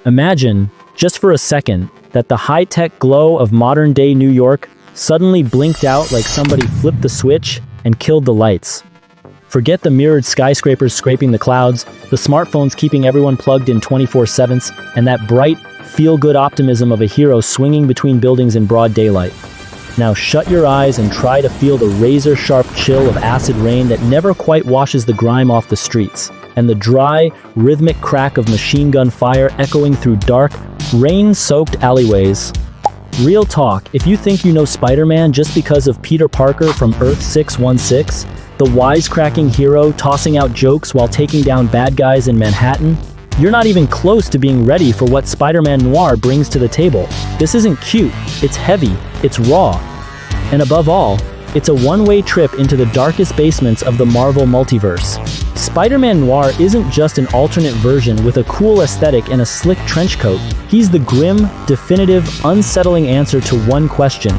Imagine, just for a second, that the high-tech glow of modern-day New York suddenly blinked out like somebody flipped the switch and killed the lights. Forget the mirrored skyscrapers scraping the clouds, the smartphones keeping everyone plugged in 24/7, and that bright, feel-good optimism of a hero swinging between buildings in broad daylight. Now shut your eyes and try to feel the razor-sharp chill of acid rain that never quite washes the grime off the streets, and the dry, rhythmic crack of machine gun fire echoing through dark, rain-soaked alleyways. Real talk, if you think you know Spider-Man just because of Peter Parker from Earth 616, the wisecracking hero tossing out jokes while taking down bad guys in Manhattan, you're not even close to being ready for what Spider-Man Noir brings to the table. This isn't cute, it's heavy, it's raw, and above all, it's a one-way trip into the darkest basements of the Marvel multiverse. Spider-Man Noir isn't just an alternate version with a cool aesthetic and a slick trench coat. He's the grim, definitive, unsettling answer to one question.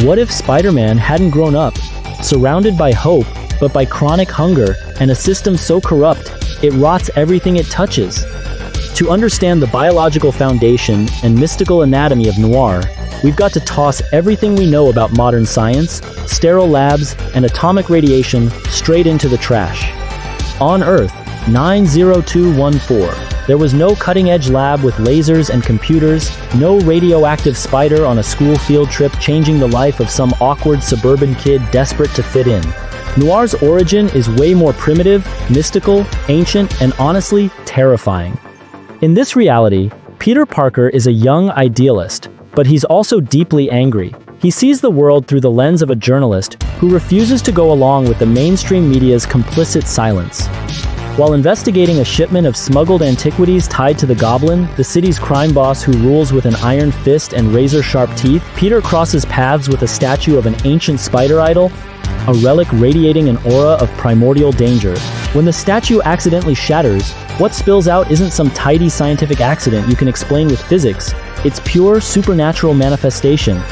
What if Spider-Man hadn't grown up, surrounded by hope, but by chronic hunger and a system so corrupt, it rots everything it touches? To understand the biological foundation and mystical anatomy of Noir, we've got to toss everything we know about modern science, sterile labs, and atomic radiation straight into the trash. On Earth, 90214, there was no cutting-edge lab with lasers and computers, no radioactive spider on a school field trip changing the life of some awkward suburban kid desperate to fit in. Noir's origin is way more primitive, mystical, ancient, and honestly, terrifying. In this reality, Peter Parker is a young idealist, but he's also deeply angry. He sees the world through the lens of a journalist who refuses to go along with the mainstream media's complicit silence. While investigating a shipment of smuggled antiquities tied to the Goblin, the city's crime boss who rules with an iron fist and razor-sharp teeth, Peter crosses paths with a statue of an ancient spider idol, a relic radiating an aura of primordial danger. When the statue accidentally shatters, what spills out isn't some tidy scientific accident you can explain with physics. It's pure supernatural manifestation.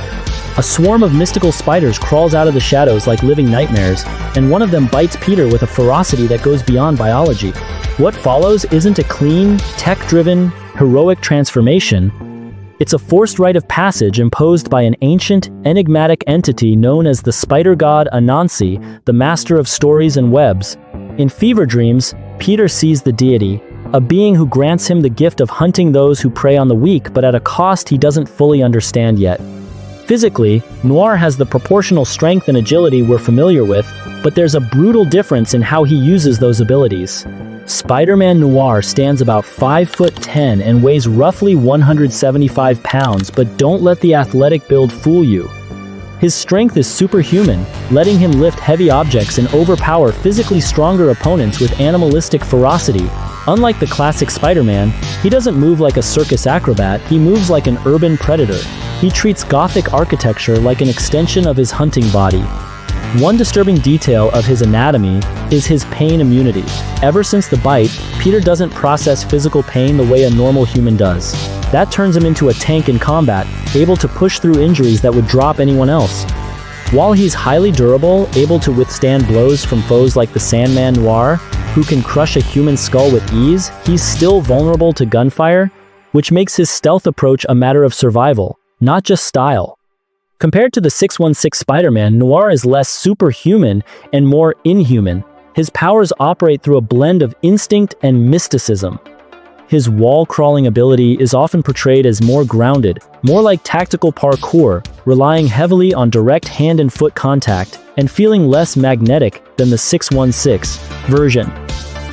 A swarm of mystical spiders crawls out of the shadows like living nightmares, and one of them bites Peter with a ferocity that goes beyond biology. What follows isn't a clean, tech-driven, heroic transformation. It's a forced rite of passage imposed by an ancient, enigmatic entity known as the spider god Anansi, the master of stories and webs. In fever dreams, Peter sees the deity, a being who grants him the gift of hunting those who prey on the weak, but at a cost he doesn't fully understand yet. Physically, Noir has the proportional strength and agility we're familiar with, but there's a brutal difference in how he uses those abilities. Spider-Man Noir stands about 5'10" and weighs roughly 175 pounds, but don't let the athletic build fool you. His strength is superhuman, letting him lift heavy objects and overpower physically stronger opponents with animalistic ferocity. Unlike the classic Spider-Man, he doesn't move like a circus acrobat, he moves like an urban predator. He treats Gothic architecture like an extension of his hunting body. One disturbing detail of his anatomy is his pain immunity. Ever since the bite, Peter doesn't process physical pain the way a normal human does. That turns him into a tank in combat, able to push through injuries that would drop anyone else. While he's highly durable, able to withstand blows from foes like the Sandman Noir, who can crush a human skull with ease, he's still vulnerable to gunfire, which makes his stealth approach a matter of survival, not just style. Compared to the 616 Spider-Man, Noir is less superhuman and more inhuman. His powers operate through a blend of instinct and mysticism. His wall-crawling ability is often portrayed as more grounded, more like tactical parkour, relying heavily on direct hand and foot contact, and feeling less magnetic than the 616 version.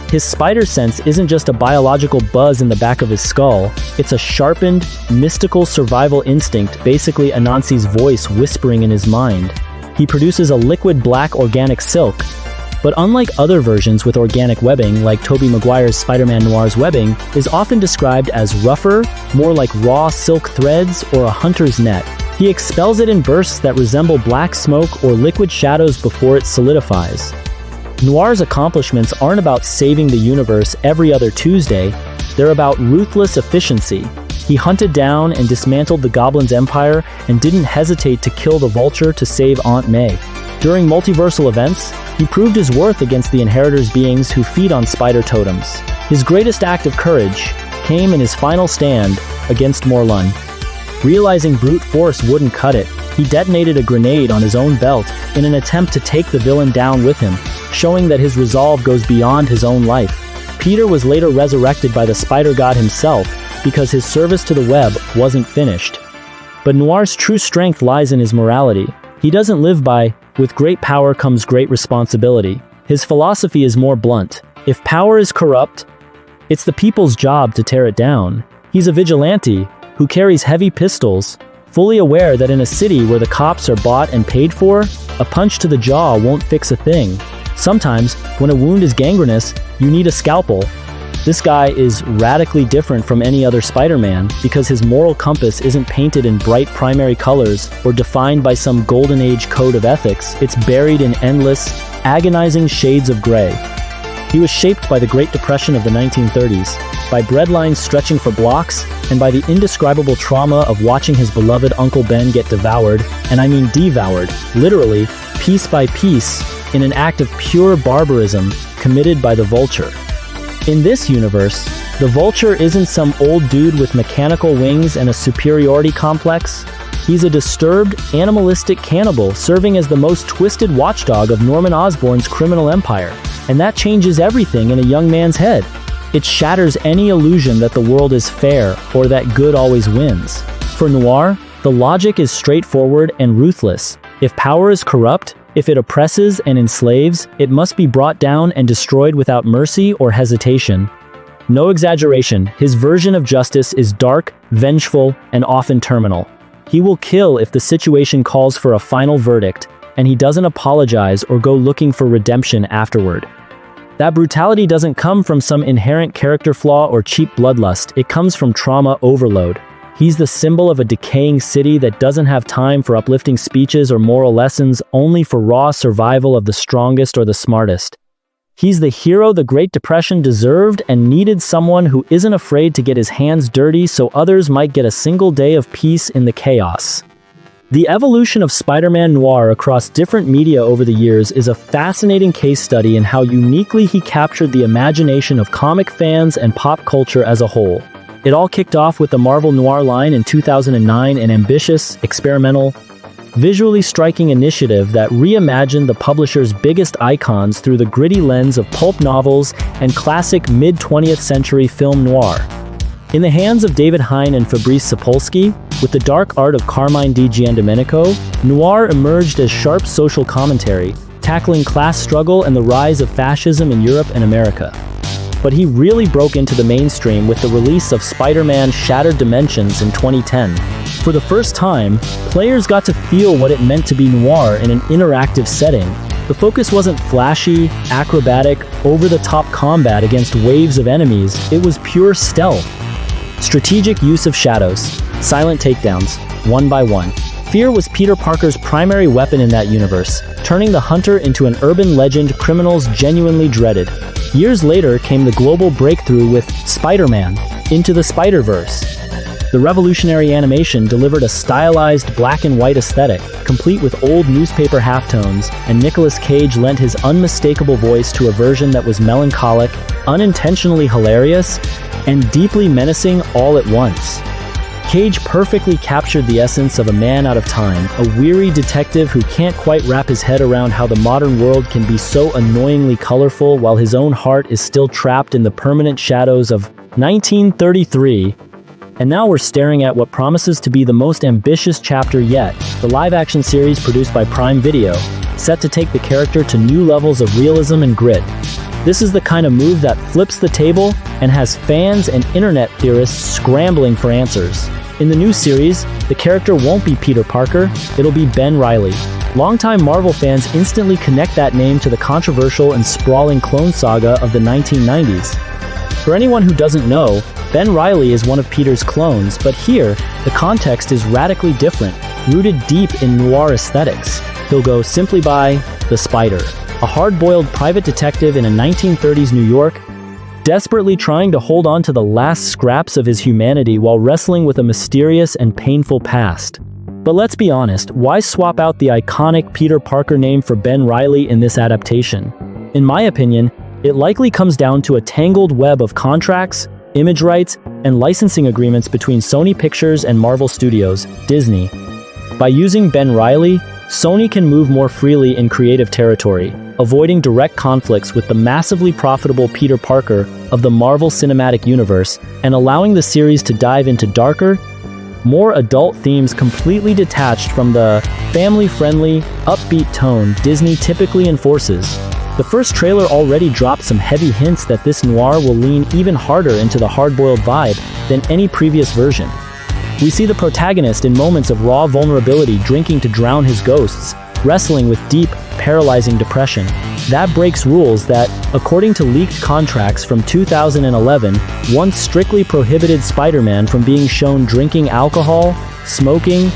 His spider sense isn't just a biological buzz in the back of his skull, it's a sharpened, mystical survival instinct, basically Anansi's voice whispering in his mind. He produces a liquid black organic silk, but unlike other versions with organic webbing, like Tobey Maguire's Spider-Man Noir's webbing, is often described as rougher, more like raw silk threads or a hunter's net. He expels it in bursts that resemble black smoke or liquid shadows before it solidifies. Noir's accomplishments aren't about saving the universe every other Tuesday, they're about ruthless efficiency. He hunted down and dismantled the Goblin's empire and didn't hesitate to kill the Vulture to save Aunt May. During multiversal events, he proved his worth against the Inheritors beings who feed on spider totems. His greatest act of courage came in his final stand against Morlun. Realizing brute force wouldn't cut it, he detonated a grenade on his own belt in an attempt to take the villain down with him, showing that his resolve goes beyond his own life. Peter was later resurrected by the Spider God himself because his service to the web wasn't finished. But Noir's true strength lies in his morality. He doesn't live by, "With great power comes great responsibility." His philosophy is more blunt. If power is corrupt, it's the people's job to tear it down. He's a vigilante who carries heavy pistols, fully aware that in a city where the cops are bought and paid for, a punch to the jaw won't fix a thing. Sometimes, when a wound is gangrenous, you need a scalpel. This guy is radically different from any other Spider-Man because his moral compass isn't painted in bright primary colors or defined by some golden age code of ethics. It's buried in endless, agonizing shades of gray. He was shaped by the Great Depression of the 1930s, by breadlines stretching for blocks, and by the indescribable trauma of watching his beloved Uncle Ben get devoured, and I mean devoured, literally, piece by piece, in an act of pure barbarism committed by the Vulture. In this universe, the Vulture isn't some old dude with mechanical wings and a superiority complex. He's a disturbed, animalistic cannibal serving as the most twisted watchdog of Norman Osborn's criminal empire. And that changes everything in a young man's head. It shatters any illusion that the world is fair or that good always wins. For Noir, the logic is straightforward and ruthless. If power is corrupt, if it oppresses and enslaves, it must be brought down and destroyed without mercy or hesitation. No exaggeration, his version of justice is dark, vengeful, and often terminal. He will kill if the situation calls for a final verdict, and he doesn't apologize or go looking for redemption afterward. That brutality doesn't come from some inherent character flaw or cheap bloodlust, it comes from trauma overload. He's the symbol of a decaying city that doesn't have time for uplifting speeches or moral lessons, only for raw survival of the strongest or the smartest. He's the hero the Great Depression deserved and needed, someone who isn't afraid to get his hands dirty so others might get a single day of peace in the chaos. The evolution of Spider-Man Noir across different media over the years is a fascinating case study in how uniquely he captured the imagination of comic fans and pop culture as a whole. It all kicked off with the Marvel Noir line in 2009, an ambitious, experimental, visually striking initiative that reimagined the publisher's biggest icons through the gritty lens of pulp novels and classic mid-20th century film noir. In the hands of David Hein and Fabrice Sapolsky, with the dark art of Carmine Di Giandomenico, Noir emerged as sharp social commentary, tackling class struggle and the rise of fascism in Europe and America. But he really broke into the mainstream with the release of Spider-Man Shattered Dimensions in 2010. For the first time, players got to feel what it meant to be noir in an interactive setting. The focus wasn't flashy, acrobatic, over-the-top combat against waves of enemies, it was pure stealth. Strategic use of shadows, silent takedowns, one by one. Fear was Peter Parker's primary weapon in that universe, turning the hunter into an urban legend criminals genuinely dreaded. Years later came the global breakthrough with Spider-Man, Into the Spider-Verse. The revolutionary animation delivered a stylized black and white aesthetic, complete with old newspaper halftones, and Nicolas Cage lent his unmistakable voice to a version that was melancholic, unintentionally hilarious, and deeply menacing all at once. Cage perfectly captured the essence of a man out of time, a weary detective who can't quite wrap his head around how the modern world can be so annoyingly colorful while his own heart is still trapped in the permanent shadows of 1933. And now we're staring at what promises to be the most ambitious chapter yet, the live-action series produced by Prime Video, set to take the character to new levels of realism and grit. This is the kind of move that flips the table and has fans and internet theorists scrambling for answers. In the new series, the character won't be Peter Parker, it'll be Ben Reilly. Longtime Marvel fans instantly connect that name to the controversial and sprawling clone saga of the 1990s. For anyone who doesn't know, Ben Reilly is one of Peter's clones, but here, the context is radically different, rooted deep in noir aesthetics. He'll go simply by the Spider, a hard-boiled private detective in a 1930s New York, desperately trying to hold on to the last scraps of his humanity while wrestling with a mysterious and painful past. But let's be honest, why swap out the iconic Peter Parker name for Ben Reilly in this adaptation? In my opinion, it likely comes down to a tangled web of contracts, image rights, and licensing agreements between Sony Pictures and Marvel Studios, Disney. By using Ben Reilly, Sony can move more freely in creative territory, avoiding direct conflicts with the massively profitable Peter Parker of the Marvel Cinematic Universe and allowing the series to dive into darker, more adult themes completely detached from the family-friendly, upbeat tone Disney typically enforces. The first trailer already dropped some heavy hints that this noir will lean even harder into the hard-boiled vibe than any previous version. We see the protagonist in moments of raw vulnerability drinking to drown his ghosts, wrestling with deep, paralyzing depression. That breaks rules that, according to leaked contracts from 2011, once strictly prohibited Spider-Man from being shown drinking alcohol, smoking,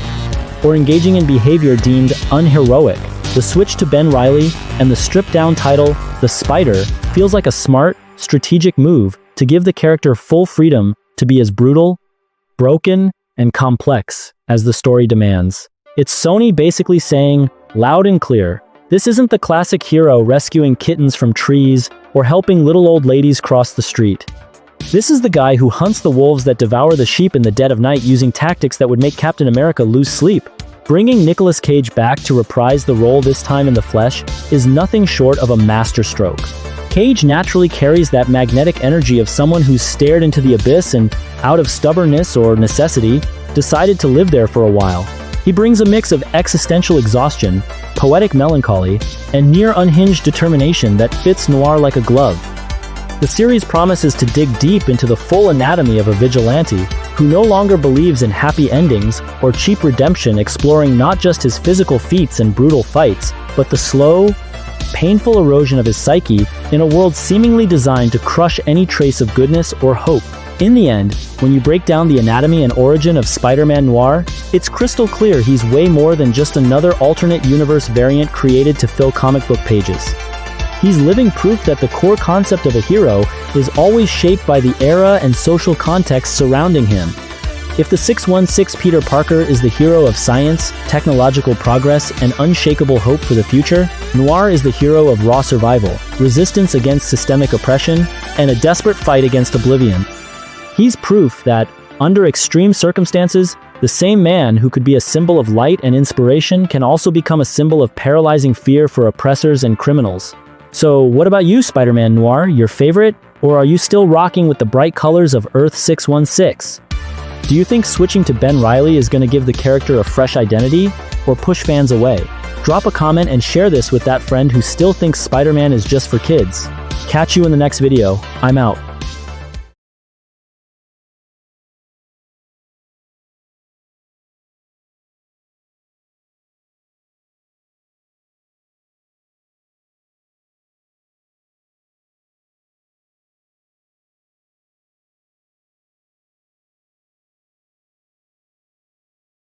or engaging in behavior deemed unheroic. The switch to Ben Reilly and the stripped-down title, The Spider, feels like a smart, strategic move to give the character full freedom to be as brutal, broken, and complex as the story demands. It's Sony basically saying, loud and clear, this isn't the classic hero rescuing kittens from trees or helping little old ladies cross the street. This is the guy who hunts the wolves that devour the sheep in the dead of night using tactics that would make Captain America lose sleep. Bringing Nicolas Cage back to reprise the role this time in the flesh is nothing short of a masterstroke. Cage naturally carries that magnetic energy of someone who's stared into the abyss and, out of stubbornness or necessity, decided to live there for a while. He brings a mix of existential exhaustion, poetic melancholy, and near unhinged determination that fits noir like a glove. The series promises to dig deep into the full anatomy of a vigilante who no longer believes in happy endings or cheap redemption, exploring not just his physical feats and brutal fights, but the slow, painful erosion of his psyche in a world seemingly designed to crush any trace of goodness or hope. In the end, when you break down the anatomy and origin of Spider-Man Noir, it's crystal clear he's way more than just another alternate universe variant created to fill comic book pages. He's living proof that the core concept of a hero is always shaped by the era and social context surrounding him. If the 616 Peter Parker is the hero of science, technological progress, and unshakable hope for the future, Noir is the hero of raw survival, resistance against systemic oppression, and a desperate fight against oblivion. He's proof that, under extreme circumstances, the same man who could be a symbol of light and inspiration can also become a symbol of paralyzing fear for oppressors and criminals. So, what about you, Spider-Man Noir? Your favorite? Or are you still rocking with the bright colors of Earth 616? Do you think switching to Ben Reilly is going to give the character a fresh identity, or push fans away? Drop a comment and share this with that friend who still thinks Spider-Man is just for kids. Catch you in the next video. I'm out.